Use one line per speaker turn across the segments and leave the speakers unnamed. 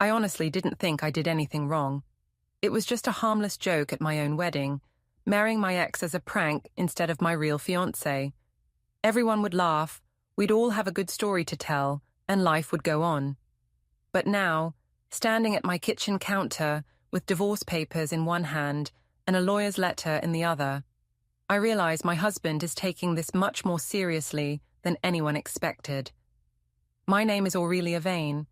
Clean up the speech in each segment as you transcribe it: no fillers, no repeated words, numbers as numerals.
I honestly didn't think I did anything wrong. It was just a harmless joke at my own wedding, marrying my ex as a prank instead of my real fiancé. Everyone would laugh, we'd all have a good story to tell, and life would go on. But now, standing at my kitchen counter with divorce papers in one hand and a lawyer's letter in the other, I realize my husband is taking this much more seriously than anyone expected. My name is Aurelia Vane,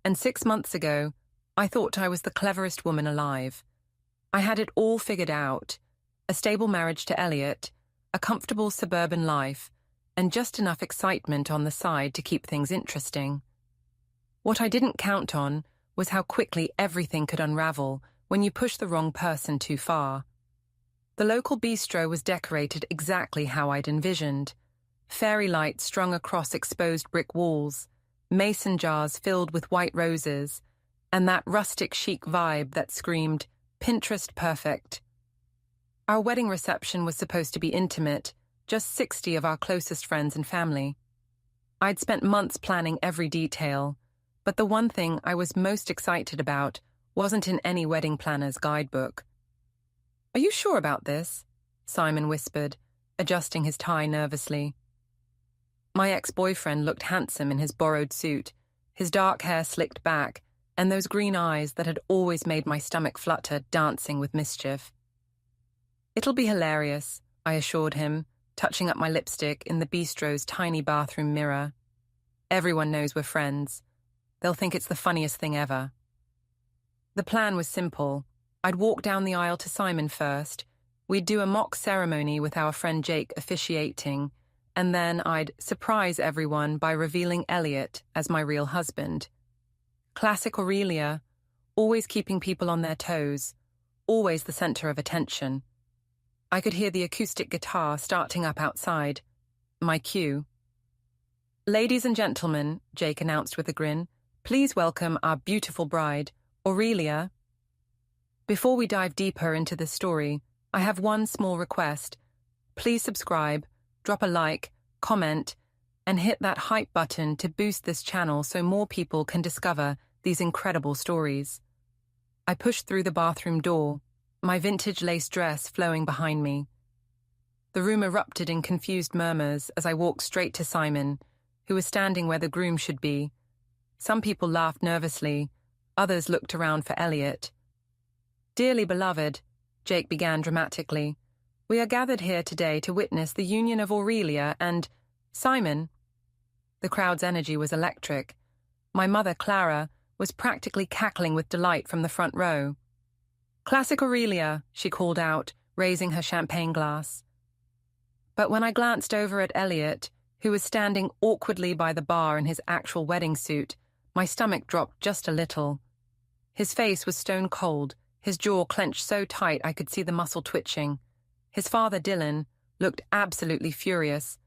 and 6 months ago, I thought I was the cleverest woman alive. I had it all figured out: a stable marriage to Elliot, a comfortable suburban life, and just enough excitement on the side to keep things interesting. What I didn't count on was how quickly everything could unravel when you push the wrong person too far. The local bistro was decorated exactly how I'd envisioned. Fairy lights strung across exposed brick walls, mason jars filled with white roses, and that rustic chic vibe that screamed, Pinterest perfect. Our wedding reception was supposed to be intimate, just 60 of our closest friends and family. I'd spent months planning every detail, but the one thing I was most excited about wasn't in any wedding planner's guidebook. "Are you sure about this?" Simon whispered, adjusting his tie nervously. My ex-boyfriend looked handsome in his borrowed suit, his dark hair slicked back, and those green eyes that had always made my stomach flutter dancing with mischief. "It'll be hilarious," I assured him, touching up my lipstick in the bistro's tiny bathroom mirror. "Everyone knows we're friends. They'll think it's the funniest thing ever." The plan was simple. I'd walk down the aisle to Simon first, we'd do a mock ceremony with our friend Jake officiating, and then I'd surprise everyone by revealing Elliot as my real husband. Classic Aurelia, always keeping people on their toes, always the center of attention. I could hear the acoustic guitar starting up outside. My cue. "Ladies and gentlemen," Jake announced with a grin, "please welcome our beautiful bride, Aurelia." Before we dive deeper into the story, I have one small request. Please subscribe, drop a like, comment, and hit that hype button to boost this channel so more people can discover these incredible stories. I pushed through the bathroom door, my vintage lace dress flowing behind me. The room erupted in confused murmurs as I walked straight to Simon, who was standing where the groom should be. Some people laughed nervously, others looked around for Elliot. "Dearly beloved," Jake began dramatically, "we are gathered here today to witness the union of Aurelia and Simon." The crowd's energy was electric. My mother, Clara, was practically cackling with delight from the front row. "Classic Aurelia," she called out, raising her champagne glass. But when I glanced over at Elliot, who was standing awkwardly by the bar in his actual wedding suit, my stomach dropped just a little. His face was stone cold, his jaw clenched so tight I could see the muscle twitching. His father, Dylan, looked absolutely furious,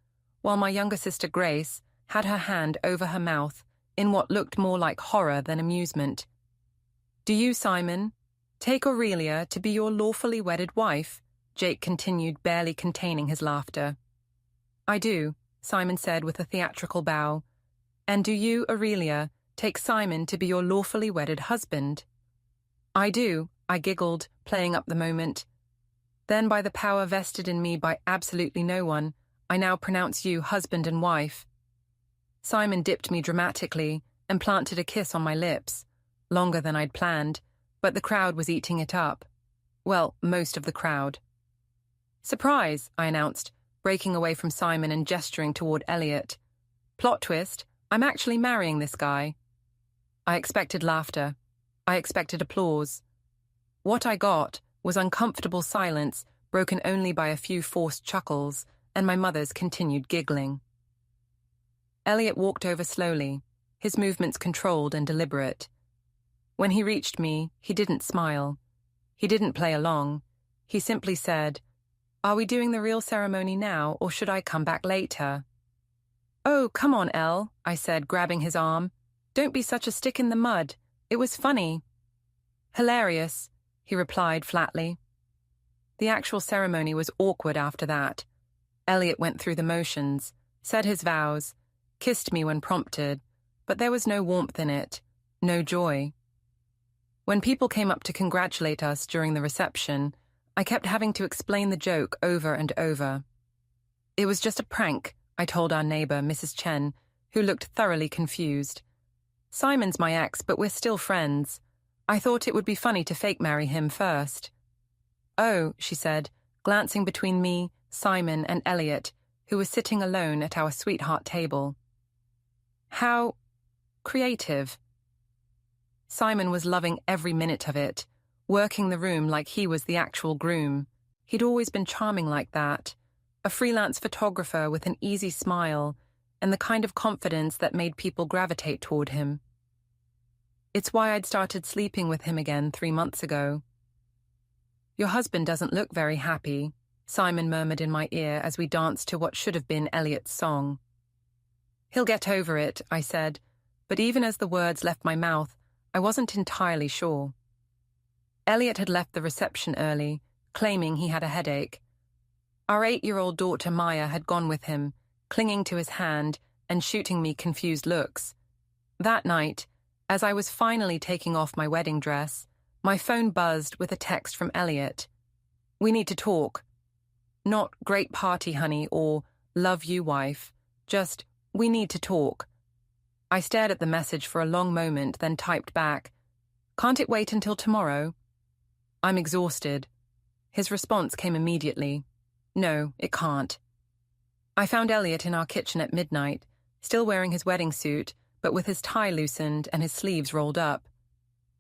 while my younger sister, Grace, had her hand over her mouth in what looked more like horror than amusement. "Do you, Simon, take Aurelia to be your lawfully wedded wife?" Jake continued, barely containing his laughter. "I do," Simon said with a theatrical bow. "And do you, Aurelia, take Simon to be your lawfully wedded husband?" "I do," I giggled, playing up the moment. "Then by the power vested in me by absolutely no one, I now pronounce you husband and wife." Simon dipped me dramatically and planted a kiss on my lips, longer than I'd planned, but the crowd was eating it up. Well, most of the crowd. "Surprise," I announced, breaking away from Simon and gesturing toward Elliot. "Plot twist, I'm actually marrying this guy." I expected laughter. I expected applause. What I got was uncomfortable silence, broken only by a few forced chuckles, and my mother's continued giggling. Elliot walked over slowly, his movements controlled and deliberate. When he reached me, he didn't smile. He didn't play along. He simply said, "Are we doing the real ceremony now, or should I come back later?" "Oh, come on, Elle," I said, grabbing his arm. "Don't be such a stick in the mud. It was funny." "Hilarious," he replied flatly. The actual ceremony was awkward after that. Elliot went through the motions, said his vows, kissed me when prompted, but there was no warmth in it, no joy. When people came up to congratulate us during the reception, I kept having to explain the joke over and over. It was just a prank, I told our neighbor, Mrs. Chen, who looked thoroughly confused. Simon's my ex, but we're still friends. I thought it would be funny to fake marry him first. Oh, she said, glancing between me, Simon, and Elliot, who was sitting alone at our sweetheart table. How creative. Simon was loving every minute of it, working the room like he was the actual groom. He'd always been charming like that, a freelance photographer with an easy smile and the kind of confidence that made people gravitate toward him. It's why I'd started sleeping with him again 3 months ago. Your husband doesn't look very happy, Simon murmured in my ear as we danced to what should have been Elliot's song. He'll get over it, I said, but even as the words left my mouth, I wasn't entirely sure. Elliot had left the reception early, claiming he had a headache. Our 8-year-old daughter Maya had gone with him, clinging to his hand and shooting me confused looks. That night, as I was finally taking off my wedding dress, my phone buzzed with a text from Elliot. We need to talk. Not great party, honey, or love you, wife. Just, we need to talk. I stared at the message for a long moment, then typed back, Can't it wait until tomorrow? I'm exhausted. His response came immediately. No, it can't. I found Elliot in our kitchen at midnight, still wearing his wedding suit, but with his tie loosened and his sleeves rolled up.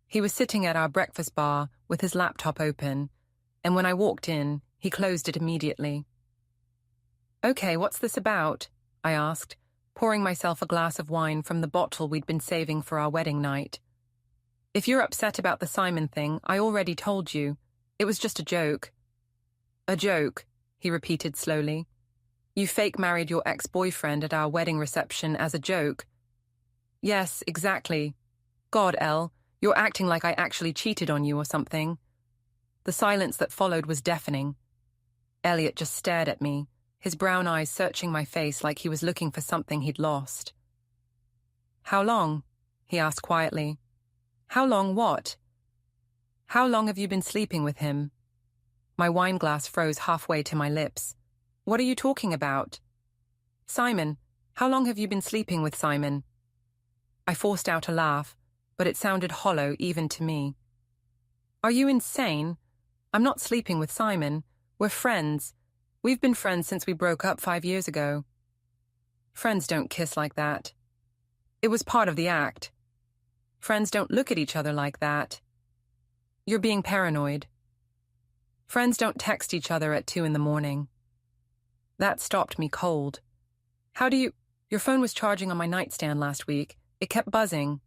He was sitting at our breakfast bar with his laptop open, and when I walked in, he closed it immediately. Okay, what's this about? I asked, pouring myself a glass of wine from the bottle we'd been saving for our wedding night. If you're upset about the Simon thing, I already told you. It was just a joke. A joke, he repeated slowly. You fake-married your ex-boyfriend at our wedding reception as a joke. Yes, exactly. God, Elle, you're acting like I actually cheated on you or something. The silence that followed was deafening. Elliot just stared at me, his brown eyes searching my face like he was looking for something he'd lost. How long? He asked quietly. How long what? How long have you been sleeping with him? My wine glass froze halfway to my lips. What are you talking about? Simon, how long have you been sleeping with Simon? I forced out a laugh, but it sounded hollow even to me. Are you insane? I'm not sleeping with Simon. We're friends. We've been friends since we broke up 5 years ago. Friends don't kiss like that. It was part of the act. Friends don't look at each other like that. You're being paranoid. Friends don't text each other at 2 a.m. That stopped me cold. How do you... Your phone was charging on my nightstand last week. It kept buzzing.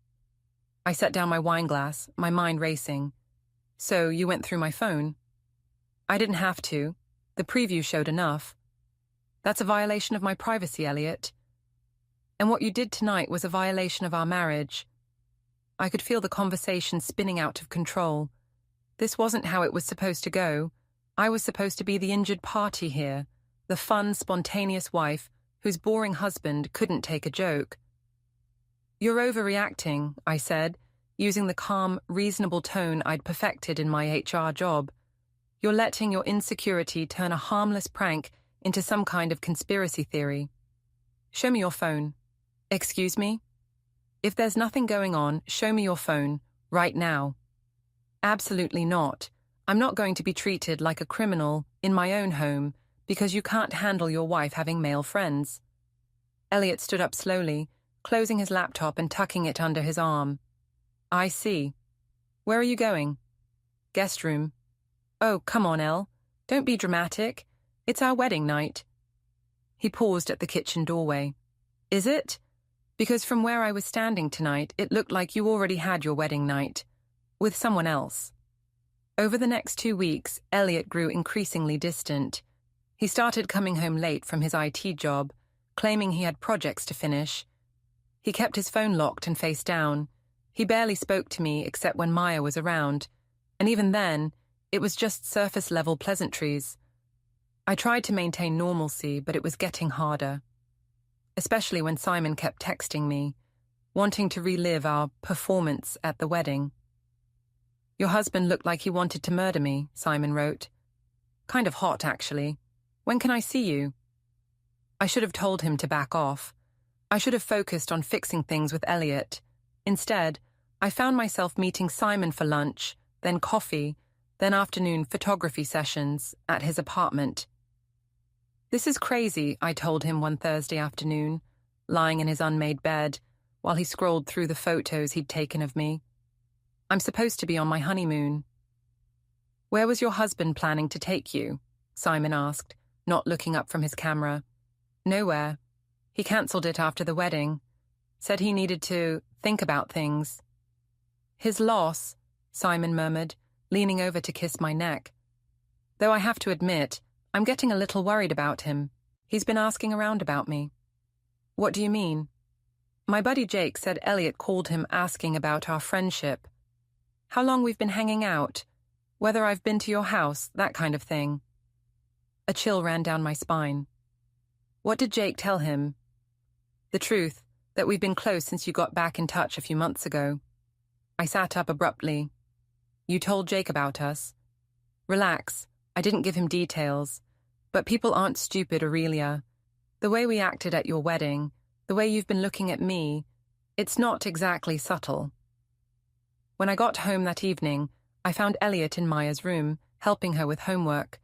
I set down my wine glass, my mind racing. So you went through my phone? I didn't have to. The preview showed enough. That's a violation of my privacy, Elliot. And what you did tonight was a violation of our marriage. I could feel the conversation spinning out of control. This wasn't how it was supposed to go. I was supposed to be the injured party here, the fun, spontaneous wife whose boring husband couldn't take a joke. You're overreacting, I said, using the calm, reasonable tone I'd perfected in my HR job. You're letting your insecurity turn a harmless prank into some kind of conspiracy theory. Show me your phone. Excuse me? If there's nothing going on, show me your phone, right now. Absolutely not. I'm not going to be treated like a criminal in my own home because you can't handle your wife having male friends. Elliot stood up slowly, closing his laptop and tucking it under his arm. I see. Where are you going? Guest room. Oh, come on, Elle. Don't be dramatic. It's our wedding night. He paused at the kitchen doorway. Is it? Because from where I was standing tonight, it looked like you already had your wedding night. With someone else. Over the next 2 weeks, Elliot grew increasingly distant. He started coming home late from his IT job, claiming he had projects to finish. He kept his phone locked and face down. He barely spoke to me except when Maya was around, and even then, it was just surface-level pleasantries. I tried to maintain normalcy, but it was getting harder. Especially when Simon kept texting me, wanting to relive our performance at the wedding. Your husband looked like he wanted to murder me, Simon wrote. Kind of hot, actually. When can I see you? I should have told him to back off. I should have focused on fixing things with Elliot. Instead, I found myself meeting Simon for lunch, then coffee, then afternoon photography sessions at his apartment. This is crazy, I told him one Thursday afternoon, lying in his unmade bed, while he scrolled through the photos he'd taken of me. I'm supposed to be on my honeymoon. Where was your husband planning to take you? Simon asked, not looking up from his camera. Nowhere. He cancelled it after the wedding. Said he needed to think about things. His loss, Simon murmured, leaning over to kiss my neck. Though I have to admit, I'm getting a little worried about him. He's been asking around about me. What do you mean? My buddy Jake said Elliot called him asking about our friendship. How long we've been hanging out, whether I've been to your house, that kind of thing. A chill ran down my spine. What did Jake tell him? The truth, that we've been close since you got back in touch a few months ago. I sat up abruptly. You told Jake about us. Relax, I didn't give him details. But people aren't stupid, Aurelia. The way we acted at your wedding, the way you've been looking at me, it's not exactly subtle. When I got home that evening, I found Elliot in Maya's room, helping her with homework.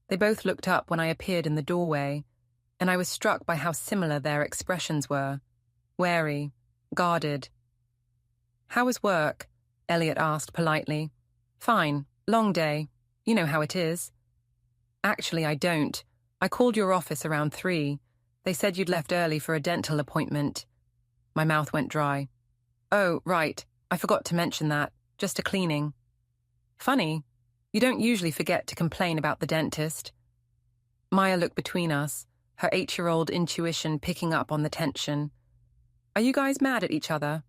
They both looked up when I appeared in the doorway, and I was struck by how similar their expressions were. Wary, guarded. How was work? Elliot asked politely. Fine, long day. You know how it is. Actually, I don't. I called your office around 3. They said you'd left early for a dental appointment. My mouth went dry. Oh, right. I forgot to mention that. Just a cleaning. Funny. You don't usually forget to complain about the dentist. Maya looked between us, her 8-year-old intuition picking up on the tension. Are you guys mad at each other?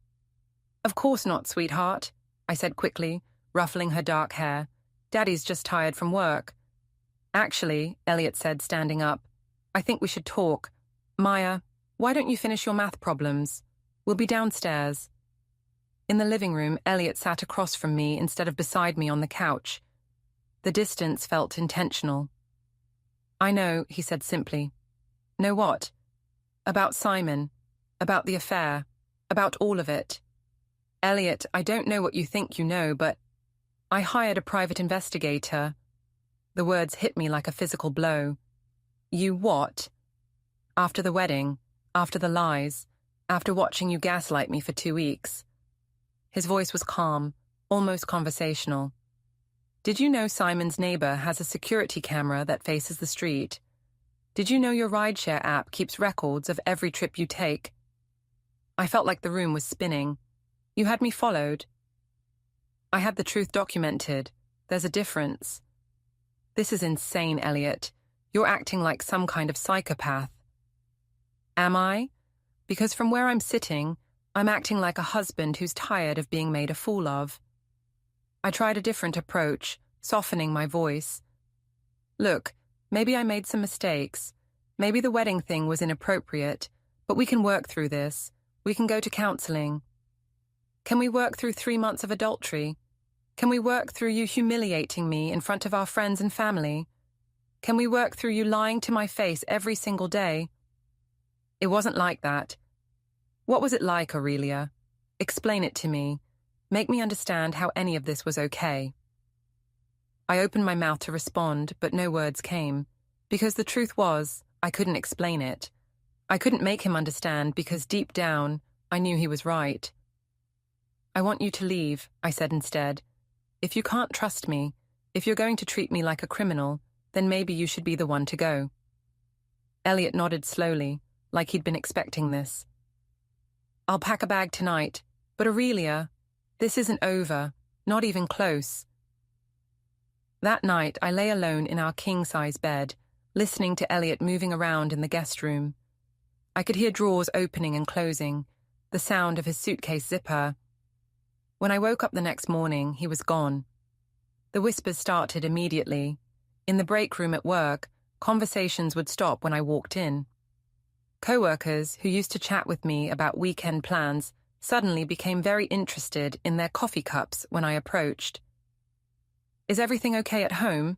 Of course not, sweetheart, I said quickly, ruffling her dark hair. Daddy's just tired from work. Actually, Elliot said, standing up, I think we should talk. Maya, why don't you finish your math problems? We'll be downstairs. In the living room, Elliot sat across from me instead of beside me on the couch. The distance felt intentional. I know, he said simply. Know what? About Simon, about the affair, about all of it. Elliot, I don't know what you think you know, but I hired a private investigator. The words hit me like a physical blow. You what? After the wedding, after the lies, after watching you gaslight me for 2 weeks. His voice was calm, almost conversational. Did you know Simon's neighbor has a security camera that faces the street? Did you know your rideshare app keeps records of every trip you take? I felt like the room was spinning. You had me followed. I had the truth documented. There's a difference. This is insane, Elliot. You're acting like some kind of psychopath. Am I? Because from where I'm sitting, I'm acting like a husband who's tired of being made a fool of. I tried a different approach, softening my voice. Look, maybe I made some mistakes. Maybe the wedding thing was inappropriate, but we can work through this. We can go to counseling. Can we work through 3 months of adultery? Can we work through you humiliating me in front of our friends and family? Can we work through you lying to my face every single day? It wasn't like that. What was it like, Aurelia? Explain it to me. Make me understand how any of this was okay. I opened my mouth to respond, but no words came, because the truth was, I couldn't explain it. I couldn't make him understand because deep down, I knew he was right. I want you to leave, I said instead. If you can't trust me, if you're going to treat me like a criminal, then maybe you should be the one to go. Elliot nodded slowly, like he'd been expecting this. I'll pack a bag tonight, but Aurelia, this isn't over, not even close. That night, I lay alone in our king-size bed, listening to Elliot moving around in the guest room. I could hear drawers opening and closing, the sound of his suitcase zipper. When I woke up the next morning, he was gone. The whispers started immediately. In the break room at work, conversations would stop when I walked in. Co-workers who used to chat with me about weekend plans suddenly became very interested in their coffee cups when I approached. Is everything okay at home?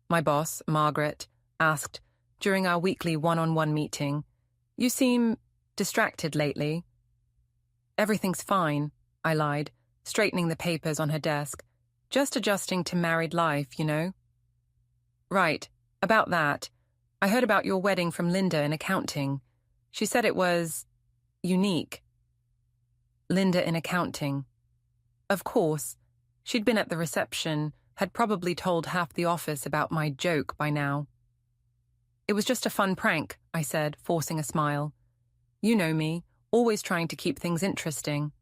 My boss, Margaret, asked during our weekly one-on-one meeting. You seem distracted lately. Everything's fine, I lied, straightening the papers on her desk. Just adjusting to married life, you know. Right, about that. I heard about your wedding from Linda in accounting. She said it was unique. Linda in accounting. Of course. She'd been at the reception, had probably told half the office about my joke by now. It was just a fun prank, I said, forcing a smile. You know me, always trying to keep things interesting.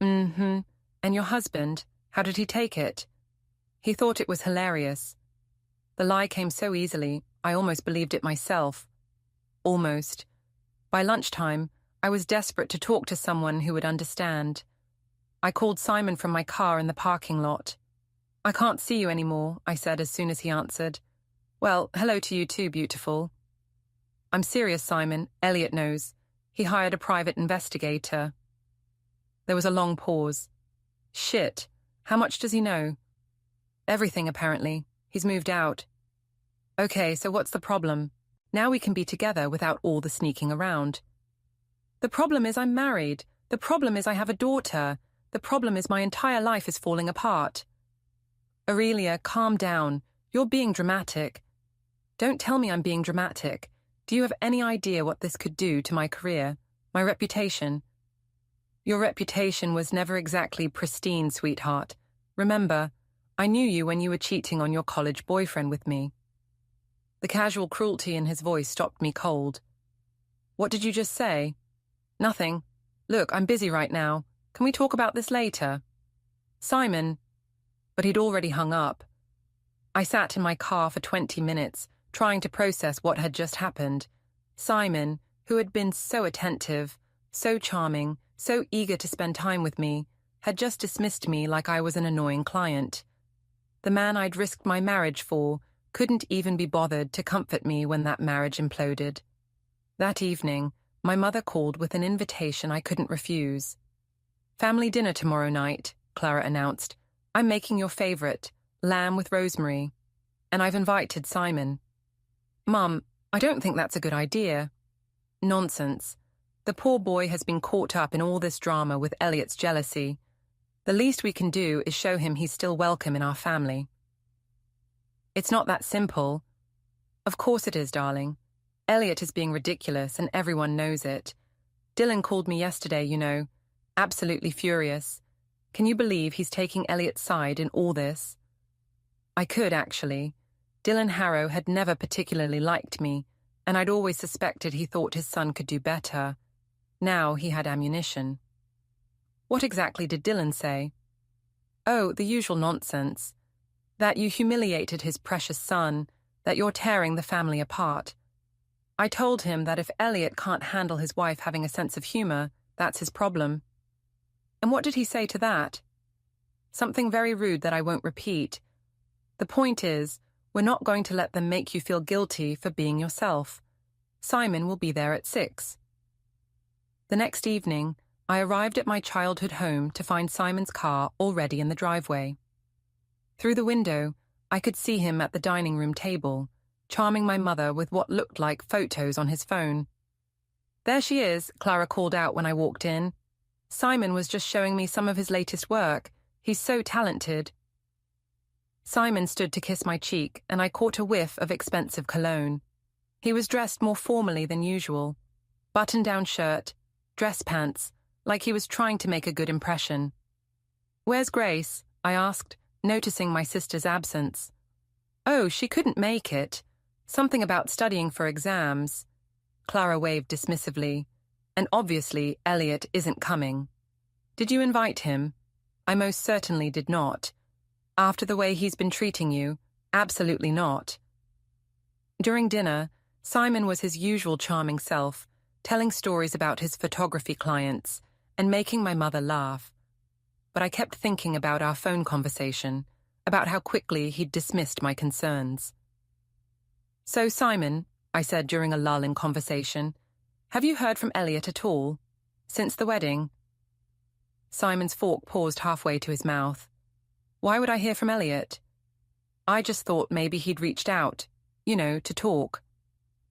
Mm-hmm. And your husband, how did he take it? He thought it was hilarious. The lie came so easily, I almost believed it myself. Almost. By lunchtime, I was desperate to talk to someone who would understand. I called Simon from my car in the parking lot. I can't see you anymore, I said as soon as he answered. Well, hello to you too, beautiful. I'm serious, Simon. Elliot knows. He hired a private investigator. There was a long pause. Shit. How much does he know? Everything, apparently. He's moved out. Okay, so what's the problem? Now we can be together without all the sneaking around. The problem is I'm married. The problem is I have a daughter. The problem is my entire life is falling apart. Aurelia, calm down. You're being dramatic. Don't tell me I'm being dramatic. Do you have any idea what this could do to my career, my reputation? Your reputation was never exactly pristine, sweetheart. Remember, I knew you when you were cheating on your college boyfriend with me. The casual cruelty in his voice stopped me cold. What did you just say? Nothing. Look, I'm busy right now. Can we talk about this later? Simon. But he'd already hung up. I sat in my car for 20 minutes, trying to process what had just happened. Simon, who had been so attentive, so charming, so eager to spend time with me, had just dismissed me like I was an annoying client. The man I'd risked my marriage for couldn't even be bothered to comfort me when that marriage imploded. That evening, my mother called with an invitation I couldn't refuse. Family dinner tomorrow night, Clara announced. I'm making your favorite, lamb with rosemary. And I've invited Simon. Mum, I don't think that's a good idea. Nonsense. The poor boy has been caught up in all this drama with Elliot's jealousy. The least we can do is show him he's still welcome in our family. It's not that simple. Of course it is, darling. Elliot is being ridiculous and everyone knows it. Dylan called me yesterday, you know, absolutely furious. Can you believe he's taking Elliot's side in all this? I could, actually. Dylan Harrow had never particularly liked me, and I'd always suspected he thought his son could do better. Now he had ammunition. What exactly did Dylan say? Oh, the usual nonsense. That you humiliated his precious son, that you're tearing the family apart. I told him that if Elliot can't handle his wife having a sense of humor, that's his problem. And what did he say to that? Something very rude that I won't repeat. The point is, we're not going to let them make you feel guilty for being yourself. Simon will be there at 6. The next evening, I arrived at my childhood home to find Simon's car already in the driveway. Through the window, I could see him at the dining room table, charming my mother with what looked like photos on his phone. There she is, Clara called out when I walked in. Simon was just showing me some of his latest work. He's so talented. Simon stood to kiss my cheek, and I caught a whiff of expensive cologne. He was dressed more formally than usual. Button-down shirt, dress pants, like he was trying to make a good impression. Where's Grace? I asked, noticing my sister's absence. Oh, she couldn't make it. Something about studying for exams. Clara waved dismissively. And obviously, Elliot isn't coming. Did you invite him? I most certainly did not. After the way he's been treating you, absolutely not. During dinner, Simon was his usual charming self, telling stories about his photography clients and making my mother laugh. But I kept thinking about our phone conversation, about how quickly he'd dismissed my concerns. So, Simon, I said during a lull in conversation, have you heard from Elliot at all? Since the wedding? Simon's fork paused halfway to his mouth. Why would I hear from Elliot? I just thought maybe he'd reached out, to talk.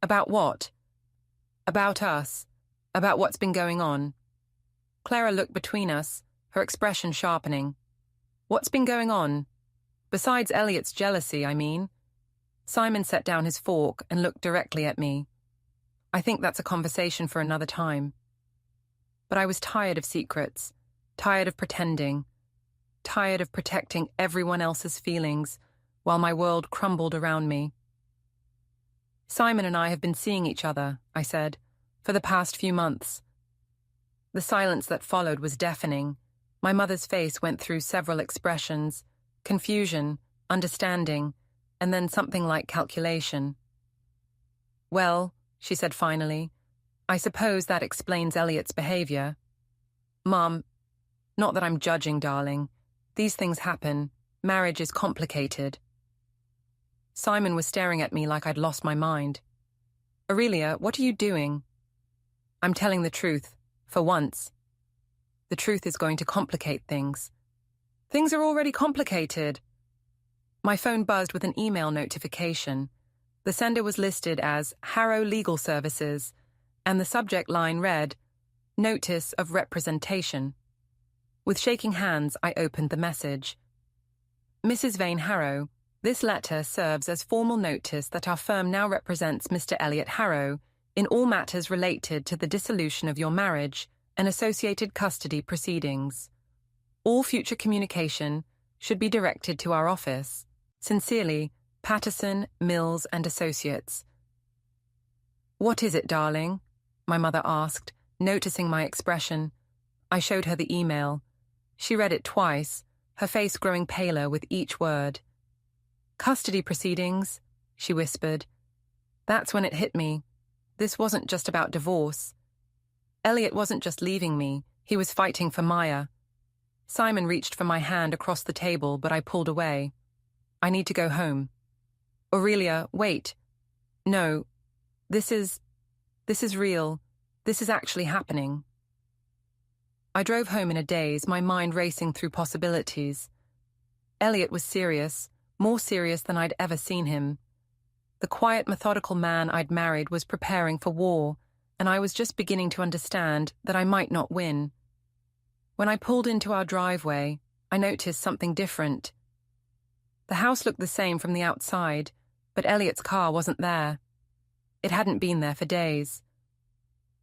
About what? About us. About what's been going on. Clara looked between us, her expression sharpening. What's been going on? Besides Elliot's jealousy, I mean. Simon set down his fork and looked directly at me. I think that's a conversation for another time. But I was tired of secrets, tired of pretending, tired of protecting everyone else's feelings while my world crumbled around me. Simon and I have been seeing each other, I said, for the past few months. The silence that followed was deafening. My mother's face went through several expressions: confusion, understanding, and then something like calculation. Well, she said finally, I suppose that explains Elliot's behavior. Mom, not that I'm judging, darling. These things happen. Marriage is complicated. Simon was staring at me like I'd lost my mind. Aurelia, what are you doing? I'm telling the truth, for once. The truth is going to complicate things. Things are already complicated. My phone buzzed with an email notification. The sender was listed as Harrow Legal Services, and the subject line read, Notice of Representation. With shaking hands, I opened the message. Mrs. Vane Harrow, this letter serves as formal notice that our firm now represents Mr. Elliot Harrow in all matters related to the dissolution of your marriage and associated custody proceedings. All future communication should be directed to our office. Sincerely, Patterson, Mills and Associates. What is it, darling? My mother asked, noticing my expression. I showed her the email. She read it twice, her face growing paler with each word. Custody proceedings, she whispered. That's when it hit me. This wasn't just about divorce. Elliot wasn't just leaving me, he was fighting for Maya. Simon reached for my hand across the table, but I pulled away. I need to go home. Aurelia, wait. No, this is real. This is actually happening. I drove home in a daze, my mind racing through possibilities. Elliot was serious, more serious than I'd ever seen him. The quiet, methodical man I'd married was preparing for war, and I was just beginning to understand that I might not win. When I pulled into our driveway, I noticed something different. The house looked the same from the outside, but Elliot's car wasn't there. It hadn't been there for days.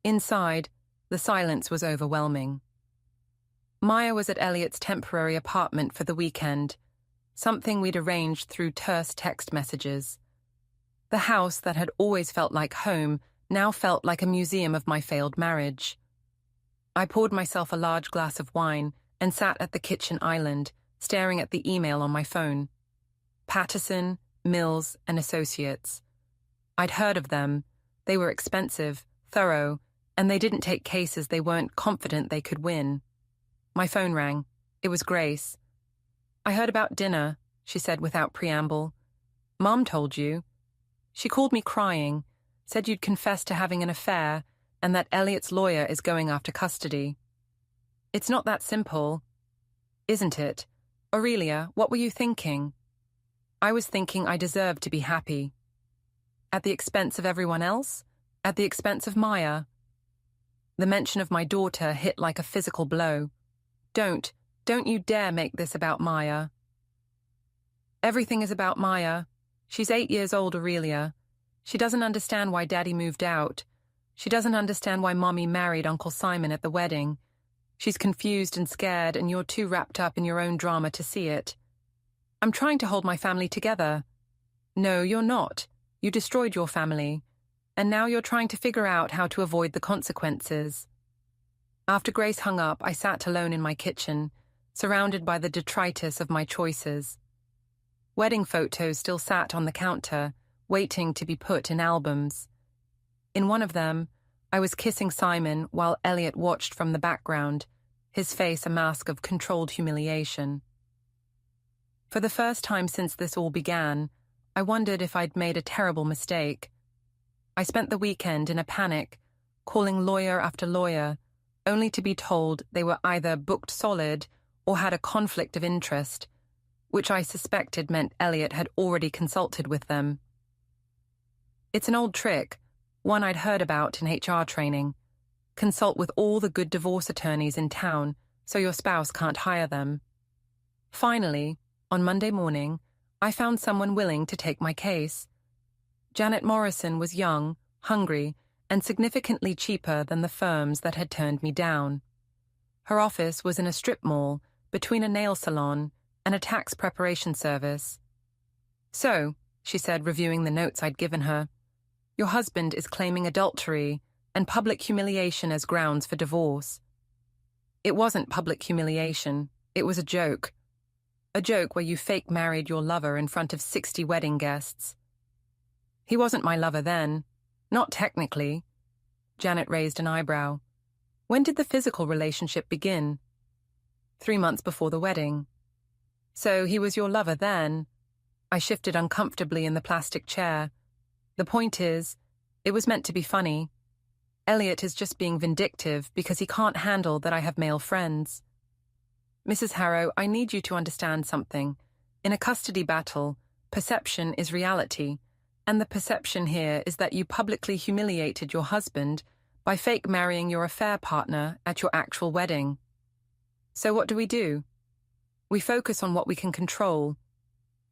Inside, the silence was overwhelming. Maya was at Elliot's temporary apartment for the weekend, something we'd arranged through terse text messages. The house that had always felt like home now felt like a museum of my failed marriage. I poured myself a large glass of wine and sat at the kitchen island, staring at the email on my phone. Patterson, Mills and Associates. I'd heard of them. They were expensive, thorough, and they didn't take cases they weren't confident they could win. My phone rang. It was Grace. I heard about dinner, she said without preamble. Mom told you. She called me crying, said you'd confessed to having an affair and that Elliot's lawyer is going after custody. It's not that simple. Isn't it? Aurelia, what were you thinking? I was thinking I deserved to be happy. At the expense of everyone else? At the expense of Maya? The mention of my daughter hit like a physical blow. Don't you dare make this about Maya. Everything is about Maya. She's 8 years old, Aurelia. She doesn't understand why Daddy moved out. She doesn't understand why Mommy married Uncle Simon at the wedding. She's confused and scared, and you're too wrapped up in your own drama to see it. I'm trying to hold my family together. No, you're not. You destroyed your family. And now you're trying to figure out how to avoid the consequences. After Grace hung up, I sat alone in my kitchen, surrounded by the detritus of my choices. Wedding photos still sat on the counter, waiting to be put in albums. In one of them, I was kissing Simon while Elliot watched from the background, his face a mask of controlled humiliation. For the first time since this all began, I wondered if I'd made a terrible mistake. I spent the weekend in a panic, calling lawyer after lawyer, only to be told they were either booked solid or had a conflict of interest. which I suspected meant Elliot had already consulted with them. It's an old trick, one I'd heard about in HR training. Consult with all the good divorce attorneys in town so your spouse can't hire them. Finally, on Monday morning, I found someone willing to take my case. Janet Morrison was young, hungry, and significantly cheaper than the firms that had turned me down. Her office was in a strip mall between a nail salon and a tax preparation service. "So," she said, reviewing the notes I'd given her, "your husband is claiming adultery and public humiliation as grounds for divorce." It wasn't public humiliation, it was a joke. A joke where you fake married your lover in front of 60 wedding guests. He wasn't my lover then. Not technically. Janet raised an eyebrow. When did the physical relationship begin? 3 months before the wedding. So he was your lover then? I shifted uncomfortably in the plastic chair. The point is, it was meant to be funny. Elliot is just being vindictive because he can't handle that I have male friends. Mrs. Harrow, I need you to understand something. In a custody battle, perception is reality, and the perception here is that you publicly humiliated your husband by fake marrying your affair partner at your actual wedding. So what do? We focus on what we can control.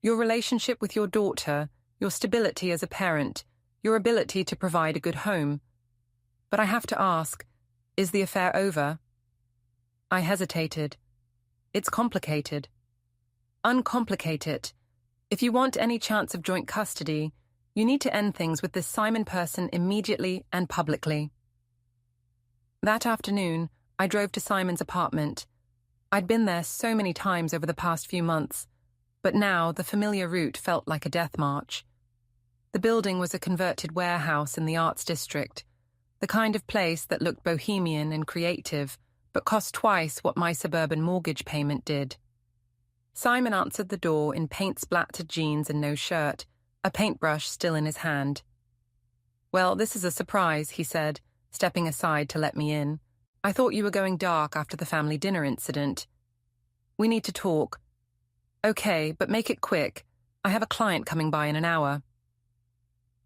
Your relationship with your daughter, your stability as a parent, your ability to provide a good home. But I have to ask, is the affair over? I hesitated. It's complicated. Uncomplicate it. If you want any chance of joint custody, you need to end things with this Simon person immediately and publicly. That afternoon, I drove to Simon's apartment. I'd been there so many times over the past few months, but now the familiar route felt like a death march. The building was a converted warehouse in the arts district, the kind of place that looked bohemian and creative, but cost twice what my suburban mortgage payment did. Simon answered the door in paint-splattered jeans and no shirt, a paintbrush still in his hand. "Well, this is a surprise," he said, stepping aside to let me in. "I thought you were going dark after the family dinner incident. We need to talk." "Okay, but make it quick. I have a client coming by in an hour."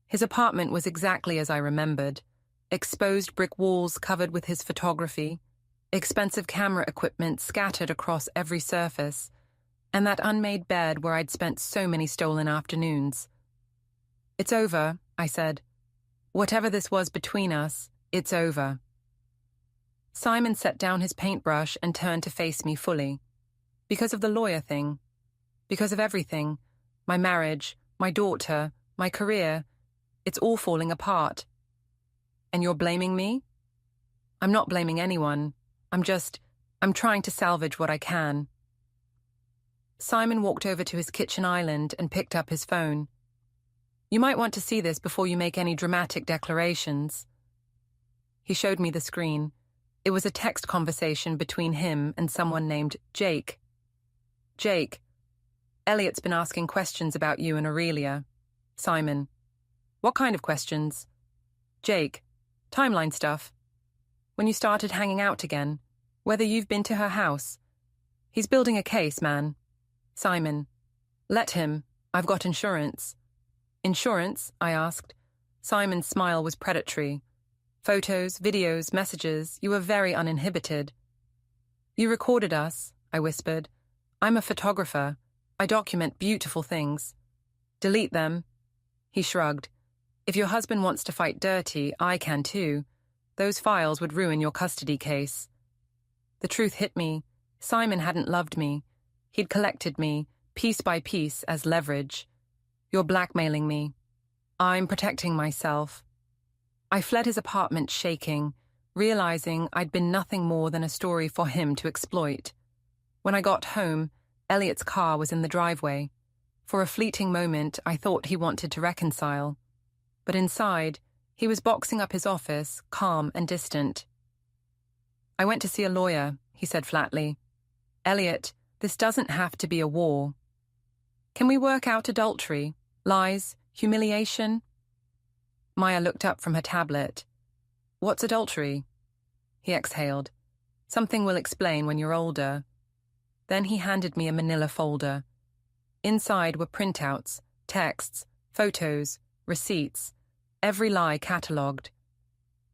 His apartment was exactly as I remembered. Exposed brick walls covered with his photography, expensive camera equipment scattered across every surface, and that unmade bed where I'd spent so many stolen afternoons. "It's over," I said. "Whatever this was between us, it's over." Simon set down his paintbrush and turned to face me fully. Because of the lawyer thing. Because of everything. My marriage, my daughter, my career. It's all falling apart. "And you're blaming me?" "I'm not blaming anyone. I'm trying to salvage what I can." Simon walked over to his kitchen island and picked up his phone. "You might want to see this before you make any dramatic declarations." He showed me the screen. It was a text conversation between him and someone named Jake. "Jake, Elliot's been asking questions about you and Aurelia." Simon: "What kind of questions?" Jake: "Timeline stuff. When you started hanging out again, whether you've been to her house. He's building a case, man." Simon: "Let him. I've got insurance." "Insurance?" I asked. Simon's smile was predatory. "Photos, videos, messages, you were very uninhibited." "You recorded us," I whispered. "I'm a photographer. I document beautiful things." "Delete them." He shrugged. "If your husband wants to fight dirty, I can too. Those files would ruin your custody case." The truth hit me. Simon hadn't loved me. He'd collected me, piece by piece, as leverage. "You're blackmailing me." "I'm protecting myself." I fled his apartment shaking, realizing I'd been nothing more than a story for him to exploit. When I got home, Elliot's car was in the driveway. For a fleeting moment, I thought he wanted to reconcile. But inside, he was boxing up his office, calm and distant. "I went to see a lawyer," he said flatly. "Elliot, this doesn't have to be a war. Can we work out adultery, lies, humiliation?" Maya looked up from her tablet. "What's adultery?" He exhaled. "Something we'll explain when you're older." Then he handed me a manila folder. Inside were printouts, texts, photos, receipts, every lie catalogued.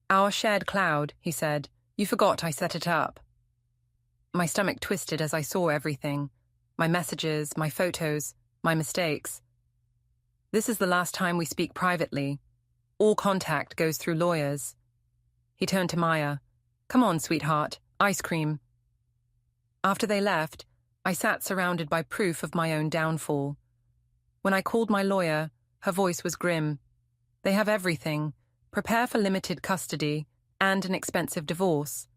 "Our shared cloud," he said. "You forgot I set it up." My stomach twisted as I saw everything. My messages, my photos, my mistakes. "This is the last time we speak privately. All contact goes through lawyers." He turned to Maya. "Come on, sweetheart, ice cream." After they left, I sat surrounded by proof of my own downfall. When I called my lawyer, her voice was grim. "They have everything. Prepare for limited custody and an expensive divorce."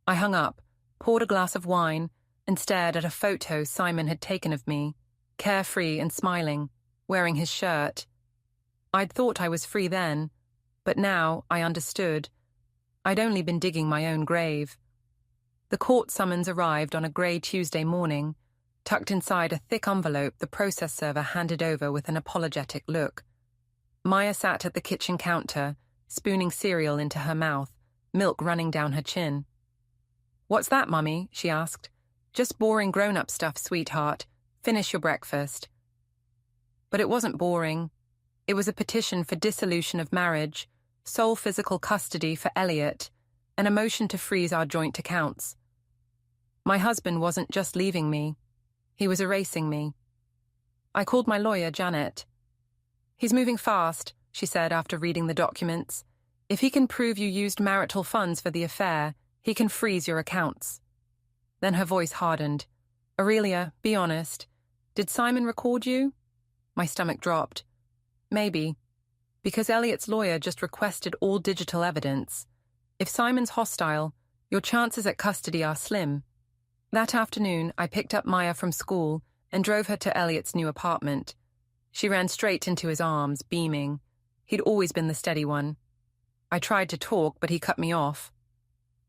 I hung up, poured a glass of wine, and stared at a photo Simon had taken of me, carefree and smiling, wearing his shirt. I'd thought I was free then, but now I understood. I'd only been digging my own grave. The court summons arrived on a grey Tuesday morning, tucked inside a thick envelope the process server handed over with an apologetic look. Maya sat at the kitchen counter, spooning cereal into her mouth, milk running down her chin. "What's that, Mummy?" she asked. "Just boring grown-up stuff, sweetheart. Finish your breakfast." But it wasn't boring. It was a petition for dissolution of marriage, sole physical custody for Elliot, and a motion to freeze our joint accounts. My husband wasn't just leaving me. He was erasing me. I called my lawyer, Janet. "He's moving fast," she said after reading the documents. "If he can prove you used marital funds for the affair, he can freeze your accounts." Then her voice hardened. "Aurelia, be honest. Did Simon record you?" My stomach dropped. "Maybe. Because Elliot's lawyer just requested all digital evidence. If Simon's hostile, your chances at custody are slim." That afternoon, I picked up Maya from school and drove her to Elliot's new apartment. She ran straight into his arms, beaming. He'd always been the steady one. I tried to talk, but he cut me off.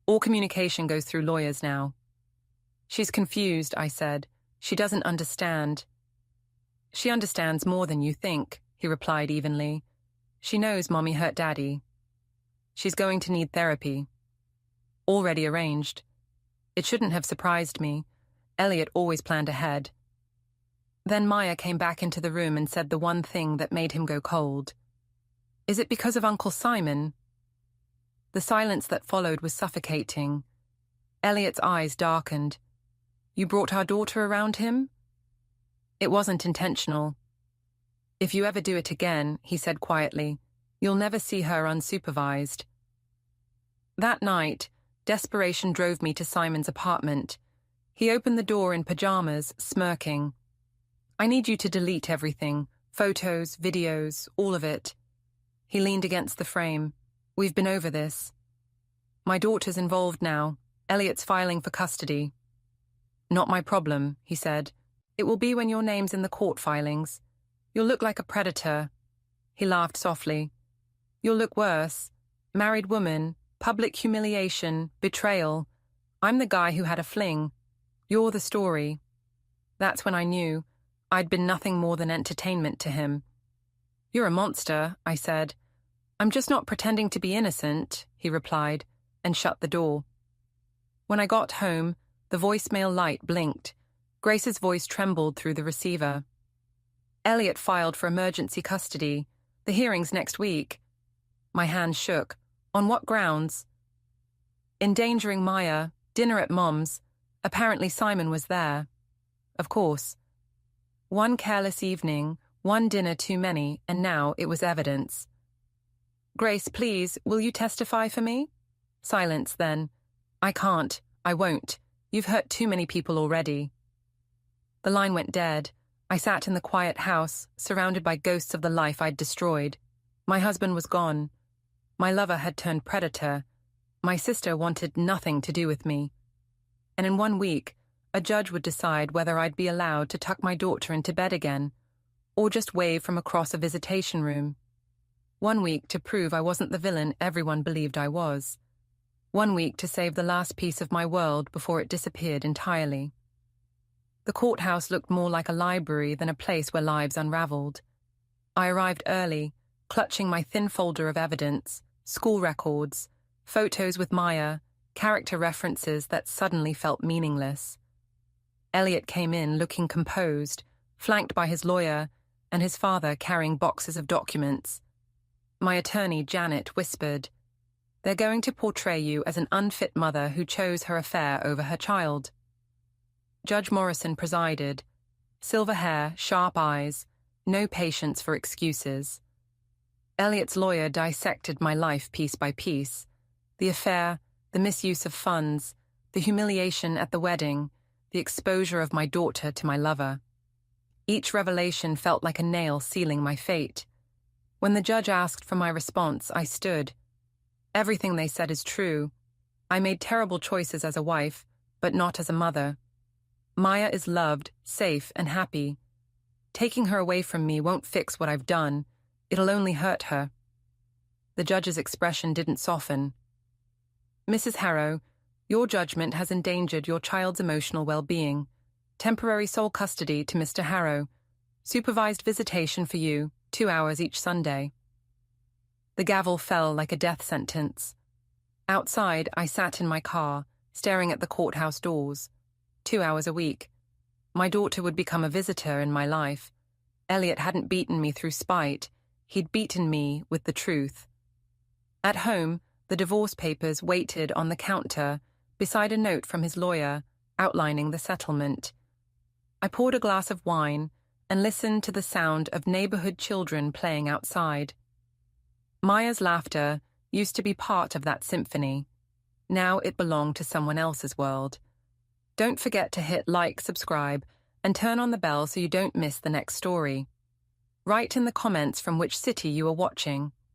"All communication goes through lawyers now." "She's confused," I said. "She doesn't understand." "She understands more than you think," he replied evenly. "She knows Mommy hurt Daddy. She's going to need therapy. Already arranged." It shouldn't have surprised me. Elliot always planned ahead. Then Maya came back into the room and said the one thing that made him go cold. "Is it because of Uncle Simon?" The silence that followed was suffocating. Elliot's eyes darkened. "You brought our daughter around him?" "It wasn't intentional." "If you ever do it again," he said quietly, "you'll never see her unsupervised." That night, desperation drove me to Simon's apartment. He opened the door in pajamas, smirking. "I need you to delete everything. Photos, videos, all of it." He leaned against the frame. "We've been over this. My daughter's involved now. Elliot's filing for custody." "Not my problem," he said. "It will be when your name's in the court filings. You'll look like a predator." He laughed softly. "You'll look worse. Married woman, public humiliation, betrayal. I'm the guy who had a fling. You're the story." That's when I knew I'd been nothing more than entertainment to him. "You're a monster," I said. "I'm just not pretending to be innocent," he replied, and shut the door. When I got home, the voicemail light blinked. Grace's voice trembled through the receiver. "Elliot filed for emergency custody. The hearing's next week." My hands shook. "On what grounds?" "Endangering Maya, dinner at Mom's. Apparently Simon was there." Of course. One careless evening, one dinner too many, and now it was evidence. "Grace, please, will you testify for me?" Silence then. "I can't. I won't. You've hurt too many people already." The line went dead. I sat in the quiet house, surrounded by ghosts of the life I'd destroyed. My husband was gone. My lover had turned predator. My sister wanted nothing to do with me. And in 1 week, a judge would decide whether I'd be allowed to tuck my daughter into bed again, or just wave from across a visitation room. 1 week to prove I wasn't the villain everyone believed I was. 1 week to save the last piece of my world before it disappeared entirely. The courthouse looked more like a library than a place where lives unraveled. I arrived early, clutching my thin folder of evidence, school records, photos with Maya, character references that suddenly felt meaningless. Elliot came in looking composed, flanked by his lawyer and his father carrying boxes of documents. My attorney, Janet, whispered, "They're going to portray you as an unfit mother who chose her affair over her child." Judge Morrison presided. Silver hair, sharp eyes, no patience for excuses. Elliot's lawyer dissected my life piece by piece. The affair, the misuse of funds, the humiliation at the wedding, the exposure of my daughter to my lover. Each revelation felt like a nail sealing my fate. When the judge asked for my response, I stood. Everything they said is true. I made terrible choices as a wife, but not as a mother. Maya is loved, safe, and happy. Taking her away from me won't fix what I've done. It'll only hurt her. The judge's expression didn't soften. "Mrs. Harrow, your judgment has endangered your child's emotional well-being. Temporary sole custody to Mr. Harrow. Supervised visitation for you, 2 hours each Sunday." The gavel fell like a death sentence. Outside, I sat in my car, staring at the courthouse doors. 2 hours a week. My daughter would become a visitor in my life. Elliot hadn't beaten me through spite. He'd beaten me with the truth. At home, the divorce papers waited on the counter beside a note from his lawyer outlining the settlement. I poured a glass of wine and listened to the sound of neighborhood children playing outside. Maya's laughter used to be part of that symphony. Now it belonged to someone else's world. Don't forget to hit like, subscribe, and turn on the bell so you don't miss the next story. Write in the comments from which city you are watching.